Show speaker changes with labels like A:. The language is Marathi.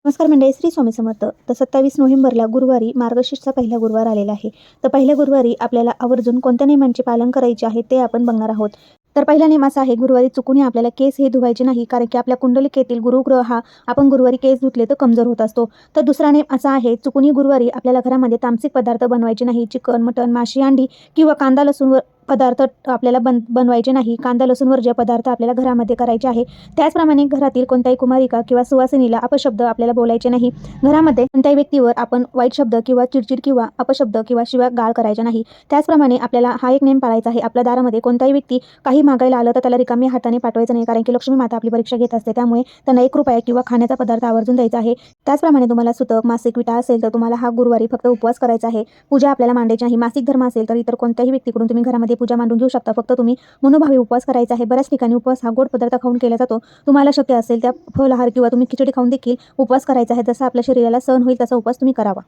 A: नमस्कार मंडळी, श्री स्वामी समर्थ. तर 27 नोव्हेंबरला गुरुवारी मार्गशीर्षचा पहिला गुरुवार आलेला आहे. तर पहिल्या गुरुवारी आपल्याला आवर्जून कोणत्या नियमांचे पालन करायचे आहे ते आपण बघणार आहोत. तर पहिला नियम असा आहे, गुरुवारी चुकूनही आपल्याला केस हे धुवायचे नाही, कारण की आपल्या कुंडलिकेतील गुरुग्रह हा आपण गुरुवारी केस धुतले तर कमजोर होत असतो. तर दुसरा नियम असा आहे, चुकूनही गुरुवारी आपल्याला घरामध्ये तामसिक पदार्थ बनवायचे नाही. चिकन, मटण, माशी, अंडी किंवा कांदा लसूण पदार्थ आपल्याला बनवायचे नाही. कांदा लसूण वर्ज्य पदार्थ आपल्याला घरामध्ये करायचे आहे. त्याचप्रमाणे घरातील कोणत्याही कुमारिका किंवा सुवासिनीला अपशब्द आपल्याला बोलायचे नाही. घरामध्ये कोणत्याही व्यक्तीवर आपण वाईट शब्द किंवा चिडचिड किंवा अपशब्द किंवा शिव्या गाळ करायच्या नाही. त्याचप्रमाणे आपल्याला हा एक नियम पाळायचा आहे, आपल्या दारामध्ये कोणताही व्यक्ती काही मागायला आलं तर त्याला रिकामी हाताने पाठवायचं नाही, कारण की लक्ष्मी माता आपली परीक्षा घेत असते. त्यामुळे त्यांना ₹1 किंवा खाण्याचा पदार्थ आवर्जून द्यायचा आहे. त्याचप्रमाणे तुम्हाला सुतक, मासिक, विटा असेल तर तुम्हाला हा गुरुवारी फक्त उपवास करायचा आहे. पूजा आपल्याला मांडायची नाही. मासिक धर्म असेल तर इतर कोणत्याही व्यक्तीकडून तुम्ही घरामध्ये पूजा मांडून घेऊ शकता. फक्त तुम्ही मनोभावे उपवास करायचा आहे. बऱ्याच ठिकाणी उपवास हा गोड पदार्थ खाऊन केला जातो. तुम्हाला शक्य असेल त्या फलाहार किंवा तुम्ही खिचडी खाऊन देखील उपवास करायचा आहे. जसं आपल्या शरीराला सहन होईल तसा उपवास तुम्ही करावा.